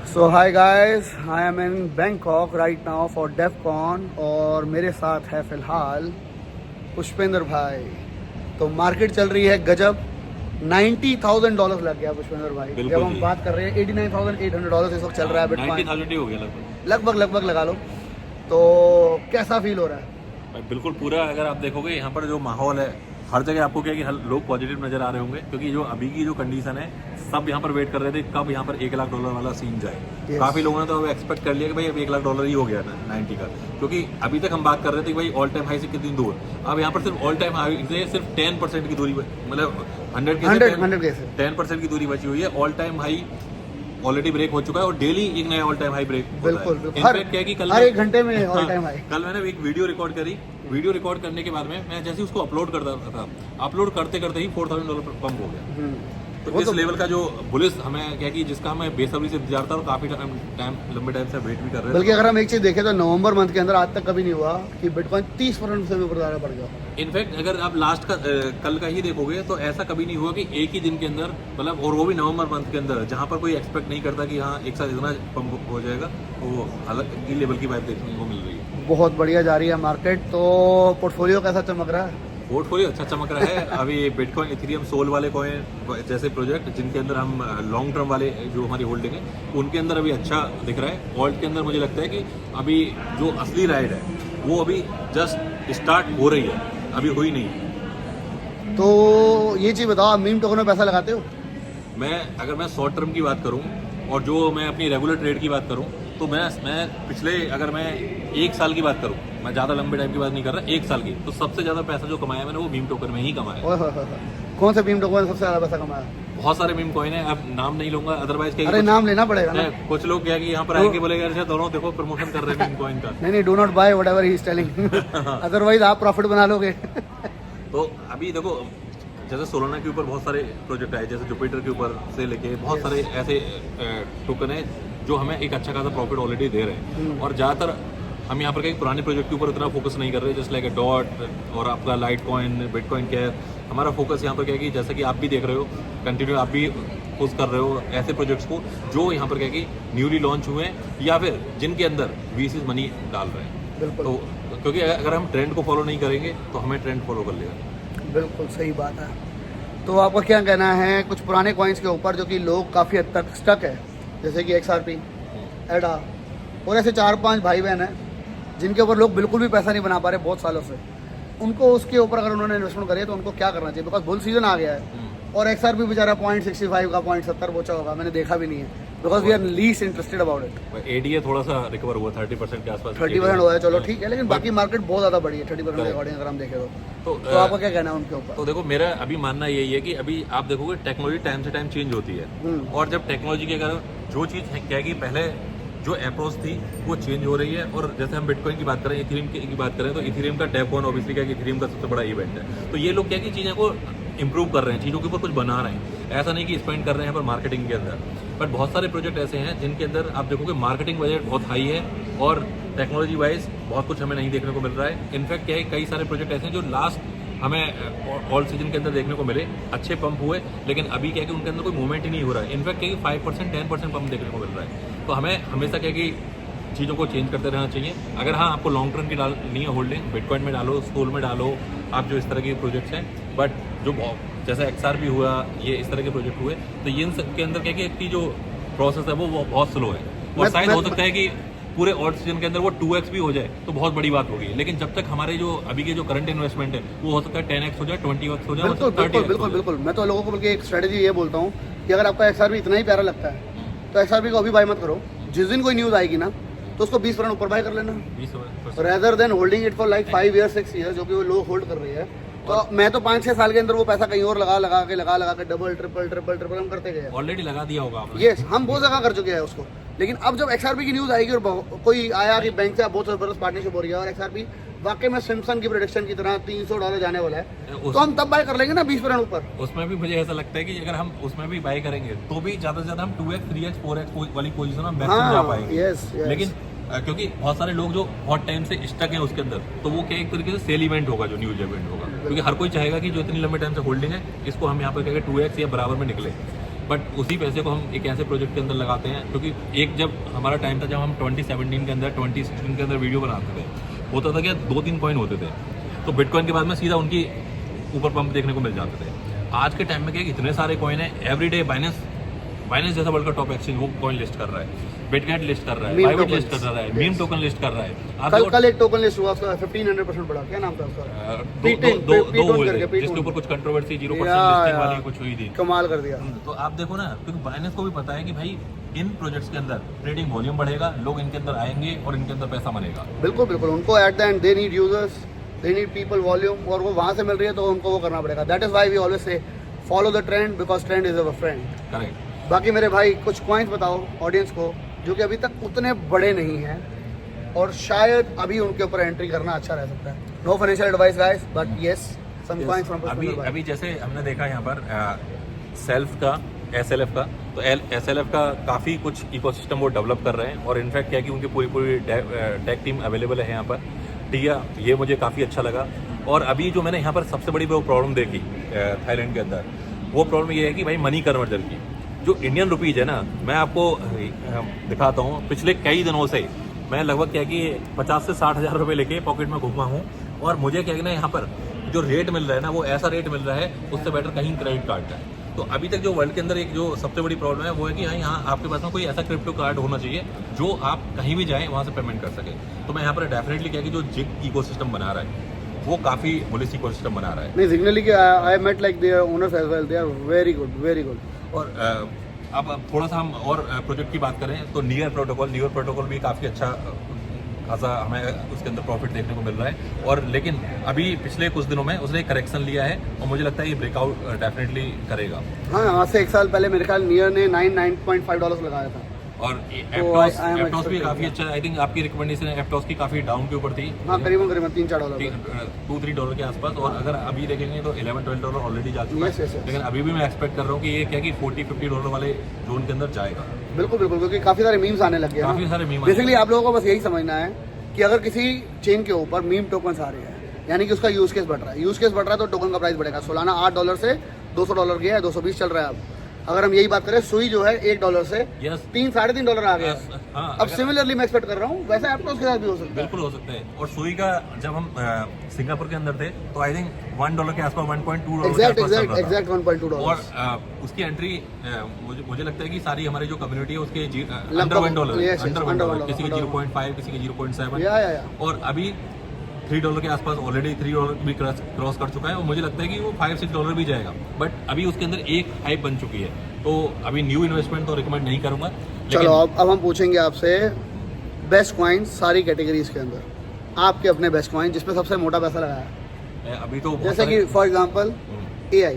So hi guys, I am in Bangkok right now for DEFCON और मेरे साथ है फिलहाल पुष्पेंद्र भाई। तो मार्केट चल रही है गजब। $90,000 लग गया पुष्पेंद्र भाई। जब हम बात कर रहे हैं $89,800 इस वक्त चल रहा है बिटकॉइन। 90,000 हो गया लगभग लगा लो। तो कैसा फील हो रहा है? बिल्कुल पूरा। अगर आप देखोगे यहाँ पर जो माहौल है, हर जगह आपको क्या है कि लोग पॉजिटिव नजर आ रहे होंगे, क्योंकि जो अभी की जो कंडीशन है, सब यहाँ पर वेट कर रहे थे कब यहाँ पर $1 लाख वाला सीन जाए। काफी लोगों ने तो अब एक्सपेक्ट कर लिया कि भाई अब $1 लाख ही हो गया ना 90 का, क्योंकि अभी तक हम बात कर रहे थे कि भाई ऑल टाइम हाई से कितनी दूर। अब यहाँ पर सिर्फ ऑल टाइम हाई से सिर्फ 10% की दूरी, मतलब 100 के 10% की दूरी बची हुई है। All time high already break हो चुका है और डेली एक नया ऑल टाइम हाई ब्रेक बिल्कुल हर एक घंटे में ऑल टाइम हाई। कल मैंने एक वीडियो रिकॉर्ड करी। वीडियो रिकॉर्ड करने के बाद में मैं जैसे उसको अपलोड करता था, अपलोड करते करते ही $4,000 पंप हो गया। तो इस लेवल का जो बुलिस हमें क्या कि जिसका हमें बेसब्री से इंतजार था और काफी टाइम लंबे टाइम से वेट भी कर रहे थे। बल्कि अगर हम एक चीज देखें तो नवंबर मंथ के अंदर आज तक कभी नहीं हुआ कि बिटकॉइन 30% से भी ऊपर ज्यादा बढ़ गया। इनफैक्ट अगर आप लास्ट का कल का ही देखोगे तो ऐसा कभी नहीं हुआ कि एक ही दिन के अंदर, मतलब और वो भी नवंबर मंथ के अंदर, जहां पर कोई एक्सपेक्ट नहीं करता कि हाँ एक साथ इतना पंप हो जाएगा, वो अलग ही लेवल की बात देखने को मिल रही है। बहुत बढ़िया जा रही है मार्केट। तो पोर्टफोलियो कैसा चमक रहा है? पोर्टफोलियो अच्छा चमक रहा है। अभी बिटकॉइन, इथेरियम, सोल वाले कॉइन जैसे प्रोजेक्ट जिनके अंदर हम लॉन्ग टर्म वाले जो हमारी होल्डिंग है, उनके अंदर अभी अच्छा दिख रहा है। ऑल्ट के अंदर मुझे लगता है कि अभी जो असली राइड है वो अभी जस्ट स्टार्ट हो रही है, अभी हुई नहीं। तो ये चीज़ बताओ, आप मीम टोकन में पैसा लगाते हो? अगर मैं शॉर्ट टर्म की बात करूं और जो मैं अपनी रेगुलर ट्रेड की बात करूं, तो मैं पिछले, अगर मैं 1 साल की बात करूं, मैं ज़्यादा लंबे टाइम की बात नहीं कर रहा, 1 साल की, तो सबसे ज़्यादा पैसा जो कमाया मैंने वो मीम टोकन में ही कमाया। कौन सा मीम टोकन सबसे ज़्यादा पैसा कमाया? बहुत सारे मीम कॉइन है, अब नाम नहीं लूंगा, अदरवाइज अरे नाम लेना पड़ेगा ना। कुछ लोग क्या कि यहाँ पर आएंगे बोलेंगे अच्छा दोनों देखो प्रमोशन कर रहे हैं मीम कॉइन का। नहीं, do not buy whatever he is telling, otherwise आप प्रॉफिट बना लोगे। तो अभी देखो, जैसे सोलाना के ऊपर बहुत सारे प्रोजेक्ट आए, जैसे जुपिटर के ऊपर से लेके बहुत सारे ऐसे टोकन है जो हमें एक अच्छा खासा प्रॉफिट ऑलरेडी दे रहे हैं। और ज़्यादातर हम यहाँ पर कहीं पुराने प्रोजेक्ट के ऊपर इतना फोकस नहीं कर रहे, जैसे लाइक डॉट और आपका लाइट कॉइन, बिटकॉइन कैर। हमारा फोकस यहाँ पर क्या है कि जैसा कि आप भी देख रहे हो, कंटिन्यू आप भी पोस्ट कर रहे हो ऐसे प्रोजेक्ट्स को जो यहाँ पर क्या है कि न्यूली लॉन्च हुए हैं या फिर जिनके अंदर VCs मनी डाल रहे हैं। तो क्योंकि अगर हम ट्रेंड को फॉलो नहीं करेंगे तो हमें ट्रेंड फॉलो कर लेगा। बिल्कुल सही बात है। तो आपका क्या कहना है कुछ पुराने कॉइन्स के ऊपर जो कि लोग काफ़ी हद तक स्टक है, जैसे कि XRP, एडा और ऐसे 4-5 भाई बहन हैं जिनके ऊपर लोग बिल्कुल भी पैसा नहीं बना पा रहे बहुत सालों से? उनको उसके ऊपर अगर उन्होंने इन्वेस्टमेंट करी है तो उनको क्या करना चाहिए? बिकॉज बुल सीजन आ गया है और XRP बेचारा 0.65 का 0.70 पहुंचा होगा, मैंने देखा भी नहीं है, because we are least interested about it. ADA थोड़ा सा रिकवर हुआ 30% के आसपास, 30% हुआ है, चलो ठीक है, लेकिन बाकी मार्केट बहुत ज़्यादा बढ़ी है 30% के अकॉर्डिंग अगर हम देखें तो आपका क्या कहना है उनके ऊपर? तो देखो, मेरा अभी मानना यही है कि अभी आप देखोगे टेक्नोलॉजी टाइम से टाइम चेंज होती है, और जब टेक्नोलॉजी के अगर जो चीज़ क्या है कि पहले जो अप्रोच थी वो चेंज हो रही है। और जैसे हम बिटकॉइन की बात करें, इथेरियम की बात करें, तो इथेरियम का डेफकॉन ऑब्वियसली क्या है कि इथेरियम का सबसे बड़ा इवेंट है। तो ये लोग क्या है कि चीज़ों को इंप्रूव कर रहे हैं, चीज़ों के ऊपर कुछ बना रहे हैं, ऐसा नहीं कि स्पेंड कर रहे हैं पर मार्केटिंग के अंदर। बट बहुत सारे प्रोजेक्ट ऐसे हैं जिनके अंदर आप देखोगे मार्केटिंग बजट बहुत हाई है और टेक्नोलॉजी वाइज बहुत कुछ हमें नहीं देखने को मिल रहा है। इनफैक्ट क्या है, कई सारे प्रोजेक्ट ऐसे हैं जो लास्ट हमें ऑल सीजन के अंदर देखने को मिले, अच्छे पंप हुए, लेकिन अभी क्या है कि उनके अंदर कोई मूवमेंट ही नहीं हो रहा है। इनफैक्ट क्या है कि 5%, 10% पंप देखने को मिल रहा है। तो हमें हमेशा क्या है कि चीज़ों को चेंज करते रहना चाहिए। अगर हाँ आपको लॉन्ग टर्म की डालनी है होल्डिंग, बिटकॉइन में डालो, सोल में डालो, आप जो इस तरह के प्रोजेक्ट्स हैं। बट जो जैसे XRP हुआ, ये इस तरह के प्रोजेक्ट हुए, तो ये इन सब के अंदर क्या है कि जो प्रोसेस है वो बहुत स्लो है। और शायद हो सकता है कि पूरे ऑल सीजन के अंदर वो 2x भी हो जाए तो बहुत बड़ी बात होगी, लेकिन जब तक हमारे जो अभी के जो करंट इन्वेस्टमेंट है वो हो सकता है 10x हो जाए, 20x हो जाए, 30x। बिल्कुल। मैं तो लोगों को बल्कि एक स्ट्रेटेजी ये बोलता हूँ कि अगर आपका XRP इतना ही प्यारा लगता है तो XRP को अभी बाय मत करो, जिस दिन कोई न्यूज़ आएगी ना तो उसको 20% ऊपर बाय कर लेना, rather than holding it for like 5 years 6 years, जो कि वो लोग होल्ड कर रही है। तो मैं तो 5-6 साल के अंदर वो पैसा कहीं और लगा के डबल ट्रिपल हम करते गए। ऑलरेडी लगा दिया होगा आपने। यस, हम बहुत जगह कर चुके हैं उसको। लेकिन अब जब XRP की न्यूज़ आएगी और कोई आया कि बैंक से बहुत जबरदस्त पार्टनरशिप हो रही है और XRP वाकई में सिम्पसन की प्रेडिक्शन की तरह $300 जाने वाला है, तो हम तब बाय कर लेंगे ना 20% ऊपर। उसमें भी मुझे ऐसा लगता है कि अगर हम उसमें भी बाय करेंगे तो भी ज्यादा से ज्यादा हम 2x 3x 4x वाली पोजीशन में मैक्सिमम जा पाएंगे। लेकिन क्योंकि बहुत सारे लोग जो बहुत टाइम से स्टक हैं उसके अंदर, तो वो क्या एक तरीके से सेल इवेंट होगा, जो न्यूज इवेंट होगा, क्योंकि हर कोई चाहेगा कि जो इतनी लंबे टाइम से होल्डिंग है इसको हम यहाँ पर कहेंगे 2x या बराबर में निकले। बट उसी पैसे को हम एक ऐसे प्रोजेक्ट के अंदर लगाते हैं, क्योंकि एक जब हमारा टाइम था जब हम 2017 के अंदर 2016 के अंदर वीडियो बनाते थे, होता था क्या 2-3 कॉइन होते थे, तो बिटकॉइन के बाद में सीधा उनकी ऊपर पंप देखने को मिल जाते थे। आज के टाइम में क्या है, इतने सारे कॉइन है, एवरीडे बाइनेंस जैसा वर्ल्ड का टॉप एक्सचेंज वो कॉइन लिस्ट कर रहा है, बिटगेट लिस्ट कर रहा है, बाइबिट लिस्ट कर रहा है, मीम टोकन लिस्ट कर रहा है। कल एक टोकन लिस्ट हुआ, उसका 1500% बढ़ा, क्या नाम था उसका? दो हुए थे, जिसके ऊपर कुछ कंट्रोवर्सी 0% लिस्टिंग वाली कुछ हुई थी, कमाल कर दिया। तो आप देखो ना, क्योंकि बाइनेंस को भी पता है कि भाई इन प्रोजेक्ट्स के अंदर ट्रेडिंग वॉल्यूम बढ़ेगा, लोग इनके अंदर आएंगे और इनके अंदर पैसा बनेगा। बिल्कुल बिल्कुल, उनको eight the and they need users, they need people, volume, और वो वहाँ से मिल रही है तो उनको वो करना पड़ेगा। That is why we always say follow the trend, because trend is our friend. Correct. बाकी मेरे भाई कुछ कॉइन्स बताओ ऑडियंस को जो कि अभी तक उतने बड़े नहीं हैं और शायद अभी उनके ऊपर एंट्री करना अच्छा रह सकता है। No financial advice guys, but yes some coins from अभी जैसे हमने देखा यहाँ पर सेल्फ का, SLF का, तो SLF का काफ़ी कुछ इकोसिस्टम वो डेवलप कर रहे हैं, और इनफैक्ट क्या कि उनकी पूरी टेक टीम अवेलेबल है यहाँ पर। टिया, ये मुझे काफ़ी अच्छा लगा। और अभी जो मैंने यहाँ पर सबसे बड़ी वो प्रॉब्लम देखी थाईलैंड के अंदर, वो प्रॉब्लम ये है कि भाई मनी कन्वर्जन की, जो इंडियन रुपीज़ है ना, मैं आपको दिखाता हूँ, पिछले कई दिनों से मैं लगभग क्या कि 50 से 60 हज़ार रुपये लेके पॉकेट में घूमा हूँ, और मुझे क्या कि ना यहाँ पर जो रेट मिल रहा है ना, वो ऐसा रेट मिल रहा है उससे बेटर कहीं क्रेडिट कार्ड का। तो अभी तक जो वर्ल्ड के अंदर एक जो सबसे बड़ी प्रॉब्लम है वो है कि यहाँ आपके पास में कोई ऐसा क्रिप्टो कार्ड होना चाहिए जो आप कहीं भी जाएँ वहाँ से पेमेंट कर सके। तो मैं यहाँ पर डेफिनेटली क्या कि जो जिग इकोसिस्टम बना रहा है वो काफ़ी बुलिश इकोसिस्टम बना रहा है। नहीं, signally I met like their owners as well, they are very good, very good. और अब थोड़ा सा हम और प्रोजेक्ट की बात करें तो नियर प्रोटोकॉल भी काफ़ी अच्छा खासा हमें उसके अंदर प्रॉफिट देखने को मिल रहा है। और लेकिन अभी पिछले कुछ दिनों में उसने एक करेक्शन लिया है और मुझे लगता है ये ब्रेकआउट डेफिनेटली करेगा। हाँ, आज से 1 साल पहले मेरे ख्याल नियर ने $9.5 लगाया था। और एप्टॉस भी काफ़ी अच्छा, आई थिंक आपकी रिकमेंडेशन एप्टॉस की काफ़ी डाउन के ऊपर थी। हाँ, करीबन $3-4 $2-3 के आसपास, और अगर अभी देखेंगे तो $11-12 ऑलरेडी जा चुका है। लेकिन अभी भी मैं एक्सपेक्ट कर रहा हूँ कि ये क्या कि $40-50 वाले जोन के अंदर जाएगा। बिल्कुल बिल्कुल, क्योंकि काफ़ी सारे मीम्स आने लग गए, काफ़ी सारे मीम। बेसिकली आप लोगों को बस यही समझना है कि अगर किसी चेन के ऊपर मीम टोकन्स आ रहे हैं, यानी कि उसका यूज केस बढ़ रहा है, तो टोकन का प्राइस बढ़ेगा। सोलाना $8 से $200 गया है, 220 चल रहा है अब। अगर हम यही बात करें, सुई जो है $1 से $3-3.5 आ गया। अब सिमिलरली मैं एक्सपेक्ट कर रहा हूँ वैसे एप्टॉस के साथ भी हो सकता है। बिल्कुल हो सकता है। और सुई का जब हम सिंगापुर के अंदर थे तो आई थिंक $1 के आसपास, $1.2 एग्जैक्ट $1.2। और उसकी एंट्री मुझे लगता है कि सारी हमारी जो कम्युनिटी है उसके अंडर $1, किसी की 0.5, किसी की 0.7, और अभी $3 के आसपास ऑलरेडी $3 भी क्रॉस कर चुका है, और मुझे लगता है कि वो $5-6 भी जाएगा। बट अभी उसके अंदर एक हाइप बन चुकी है, तो अभी न्यू इन्वेस्टमेंट तो रिकमेंड नहीं करूंगा। चलो अब हम पूछेंगे आपसे बेस्ट कॉइन सारी कैटेगरीज के अंदर, आपके अपने बेस्ट कॉइन जिसमें सबसे मोटा पैसा लगाया है। अभी तो जैसे कि फॉर एग्जांपल AI,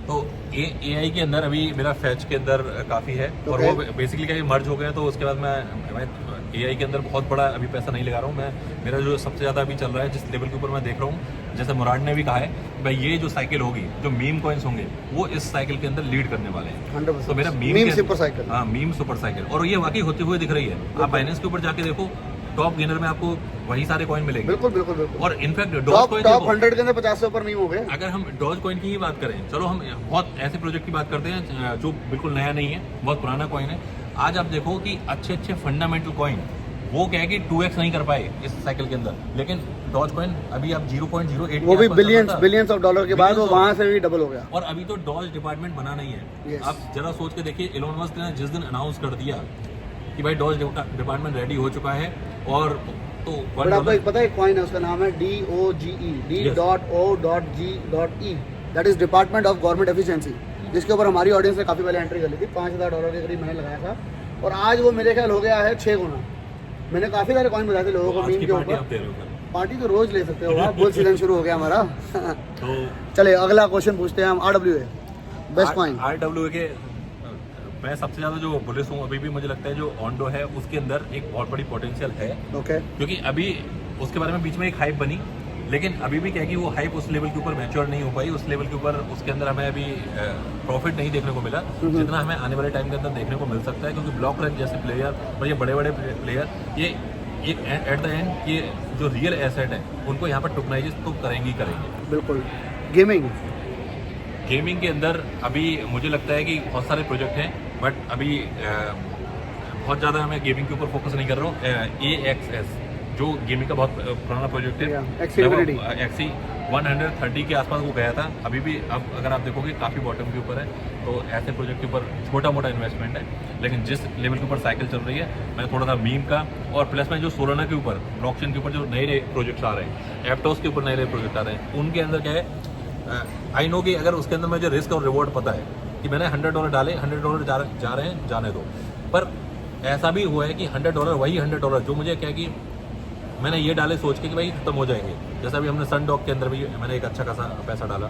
तो AI के अंदर अभी मेरा फैच के अंदर काफ़ी है, और वो बेसिकली क्या मर्ज हो गया, तो उसके बाद मैं AI के अंदर बहुत बड़ा अभी पैसा नहीं लगा रहा हूँ। मेरा जो सबसे ज़्यादा अभी चल रहा है, जिस लेवल के ऊपर मैं देख रहा हूँ, जैसे मुराद ने भी कहा है भाई, ये जो साइकिल होगी, जो मीम कॉइन्स होंगे वो इस साइकिल के अंदर लीड करने वाले हैं। 100%। तो मेरा मीम सुपर साइकिल, हाँ, मीम सुपर साइकिल, और ये वाकई होते हुए दिख रही है। आप बाइनेंस के ऊपर जाके देखो, टॉप गेनर में आपको वही सारे कॉइन मिलेंगे। बिल्कुल बिल्कुल बिल्कुल। और इनफैक्ट टॉप 100 के अंदर 50 से ऊपर मीम हो गए। अगर हम डॉज कॉइन की ही बात करें, चलो हम बहुत ऐसे प्रोजेक्ट की बात करते हैं जो बिल्कुल नया नहीं है, बहुत पुराना कॉइन है। आज आप देखो कि अच्छे फंडामेंटल कॉइन वो क्या है कि 2x नहीं कर पाए इस साइकिल के अंदर, लेकिन डॉज कॉइन अभी आप 0.08, वो भी बिलियंस ऑफ डॉलर के बाद वो वहां से भी डबल हो गया। और अभी तो डॉज डिपार्टमेंट बना नहीं है। आप जरा सोच के देखिए, इलोन मस्क ने जिस दिन अनाउंस कर दिया कि भाई डॉज डिपार्टमेंट रेडी हो चुका है, और तो आपको एक पता है कॉइन है, उसका नाम है DOGE, D.O.G.E, that is department of government efficiency, जिसके ऊपर हमारी ऑडियंस ने काफी पहले एंट्री कर ली थी। $5,000 के करीब मैंने लगाया था, और आज वो मेरे ख्याल हो गया है 6 गुना। मैंने काफी सारे कॉइन बताए थे लोगों को मीम के ऊपर। पार्टी तो रोज ले सकते हो, बुल सीजन शुरू हो गया हमारा। तो चले अगला क्वेश्चन पूछते हैं हम। RWA best coin. RWA के मैं सबसे ज्यादा जो बुलिश हूँ अभी भी, मुझे लगता है जो ऑन्डो है उसके अंदर एक बहुत बड़ी पोटेंशियल है। ओके। क्योंकि अभी उसके बारे में बीच में एक हाइप बनी, लेकिन अभी भी क्या है कि वो हाइप उस लेवल के ऊपर मैच्योर नहीं हो पाई, उस लेवल के ऊपर उसके अंदर हमें अभी प्रॉफिट नहीं देखने को मिला जितना हमें आने वाले टाइम के अंदर देखने को मिल सकता है। क्योंकि ब्लॉक रैंक जैसे प्लेयर और ये बड़े बड़े प्लेयर, ये एक एट द एंड ये जो रियल एसेट है उनको यहाँ पर टोकनाइज तो करेंगे ही करेंगे। बिल्कुल। गेमिंग गेमिंग के अंदर अभी मुझे लगता है कि बहुत सारे प्रोजेक्ट हैं, बट अभी बहुत ज़्यादा मैं गेमिंग के ऊपर फोकस नहीं कर रहा हूँ। AXS जो गेमिंग का बहुत पुराना प्रोजेक्ट है, एक्सी 130 के आसपास वो गया था। अभी भी अब अगर आप देखोगे काफ़ी बॉटम के ऊपर है, तो ऐसे प्रोजेक्ट के ऊपर छोटा मोटा इन्वेस्टमेंट है। लेकिन जिस लेवल के ऊपर साइकिल चल रही है, मैं थोड़ा सा मीम का और प्लस में जो सोलाना के ऊपर, ब्लॉकचेन के ऊपर जो नए नए प्रोजेक्ट्स आ रहे हैं, एप्टोस के ऊपर नए नए प्रोजेक्ट आ रहे हैं, उनके अंदर क्या है, आई नो कि अगर उसके अंदर मुझे रिस्क और रिवॉर्ड पता है कि मैंने $100 डाले, $100 जा रहे हैं, जाने दो। पर ऐसा भी हुआ है कि $100 वही $100 जो मुझे क्या कि मैंने ये डाले सोच के कि भाई खत्म हो जाएंगे। जैसा भी हमने सन डॉग के अंदर भी मैंने एक अच्छा खासा पैसा डाला।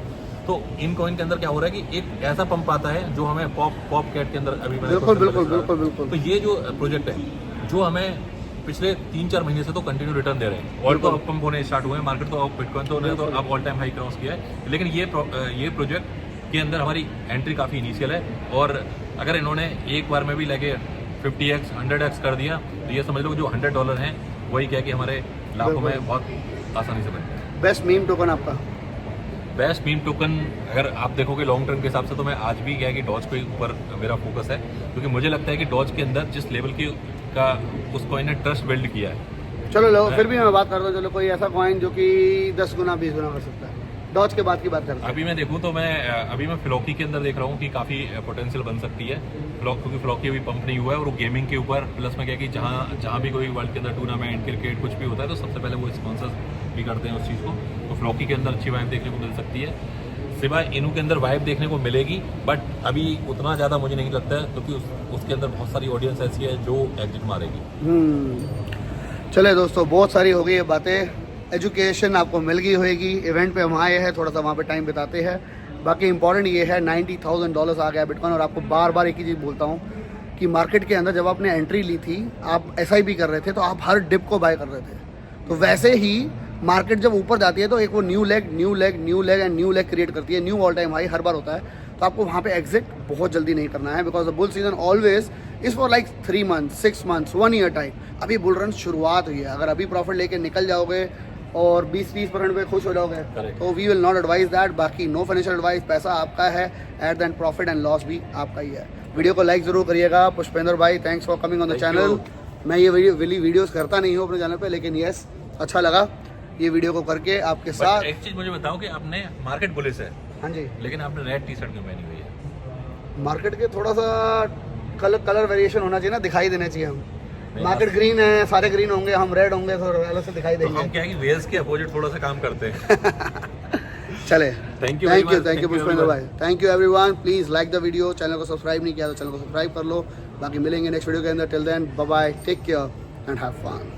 तो इन कॉइन के अंदर क्या हो रहा है कि एक ऐसा पंप आता है जो हमें पॉप कैट के अंदर अभी मैंने बिल्कुल। तो ये जो प्रोजेक्ट है जो हमें पिछले 3-4 महीने से तो कंटिन्यू रिटर्न दे रहे हैं, और तो अब पंप होने स्टार्ट हुए हैं, मार्केट तो अब बिटकॉइन तो ने तो अब ऑल टाइम हाई क्रॉस किया है। लेकिन ये प्रोजेक्ट के अंदर हमारी एंट्री काफ़ी इनिशियल है, और अगर इन्होंने एक बार में भी लगे 50x 100x कर दिया तो ये समझ लो जो $100 हैं वही क्या कि हमारे लाखों में बहुत आसानी से बने। बेस्ट मीम टोकन आपका? बेस्ट मीम टोकन अगर आप देखोगे लॉन्ग टर्म के हिसाब से, तो मैं आज भी क्या है कि डॉज के ऊपर मेरा फोकस है, क्योंकि मुझे लगता है कि डॉज के अंदर जिस लेवल की का उस कॉइन ने ट्रस्ट बिल्ड किया है। चलो लो, फिर भी मैं बात करता हूँ, चलो कोई ऐसा कॉइन जो कि 10 गुना 20 गुना कर सकता है, डॉज के बाद की बात करते हैं। अभी मैं देखूँ तो मैं फ्लॉकी के अंदर देख रहा हूँ कि काफ़ी पोटेंशियल बन सकती है, क्योंकि फ्लॉकी अभी पंप नहीं हुआ है, और वो गेमिंग के ऊपर प्लस में क्या कि जहाँ भी कोई वर्ल्ड के अंदर टूर्नामेंट क्रिकेट कुछ भी होता है तो सबसे पहले वो स्पॉन्सर भी करते हैं उस चीज़ को। तो फ्लॉकी के अंदर अच्छी वाइब देखने को मिल सकती है। सिवाय इनू के अंदर वाइब देखने को मिलेगी, बट अभी उतना ज़्यादा मुझे नहीं लगता है, क्योंकि उसके अंदर बहुत सारी ऑडियंस ऐसी है जो एग्जिट मारेगी। चले दोस्तों, बहुत सारी हो गई ये बातें, एजुकेशन आपको मिल गई होगी। इवेंट पे हम आए हैं, थोड़ा सा वहाँ पे टाइम बिताते हैं। बाकी इंपॉर्टेंट ये है $90,000 आ गया बिटकॉइन। और आपको बार बार एक ही चीज़ बोलता हूँ कि मार्केट के अंदर जब आपने एंट्री ली थी, आप SIP कर रहे थे, तो आप हर डिप को बाय कर रहे थे। तो वैसे ही मार्केट जब ऊपर जाती है तो एक वो न्यू लेग क्रिएट करती है, न्यू ऑल टाइम हाई हर बार होता है। तो आपको वहाँ पे एग्जिट बहुत जल्दी नहीं करना है, because the bull season always is for like 3 months, 6 months, 1 year time. अभी बुल रन शुरुआत हुई है, अगर अभी प्रॉफिट लेके निकल जाओगे और 20-30% पे खुश हो जाओगे तो we will not advise that. बाकी नो फाइनेंशियल एडवाइस, पैसा आपका है, at the end profit and loss भी आपका ही है। वीडियो को लाइक जरूर करिएगा। पुष्पेंद्र भाई, thanks for coming on the channel. मैं ये वीडियोस करता नहीं हूँ अपने चैनल पे, लेकिन यस अच्छा लगा ये वीडियो को करके आपके साथ। एक चीज मुझे बताओ कि आपने मार्केट बुलिश है, हाँ जी, लेकिन आपने रेड टी शर्ट क्यों पहनी हुई है? मार्केट के थोड़ा सा कलर वेरिएशन होना चाहिए ना, दिखाई देना चाहिए। हम मार्केट ग्रीन है, सारे ग्रीन होंगे, हम रेड होंगे, तो अलग से दिखाई देंगे। तो हम क्या है कि वेल्स के अपोजिट थोड़ा सा काम करते हैं। चले, थैंक यू पुष्पेंद्र भाई, thank you everyone. Please like the video, channel को सब्सक्राइब नहीं किया तो चैनल को सब्सक्राइब कर लो। बाकी मिलेंगे नेक्स्ट वीडियो के अंदर। Till then bye bye, take care and have fun.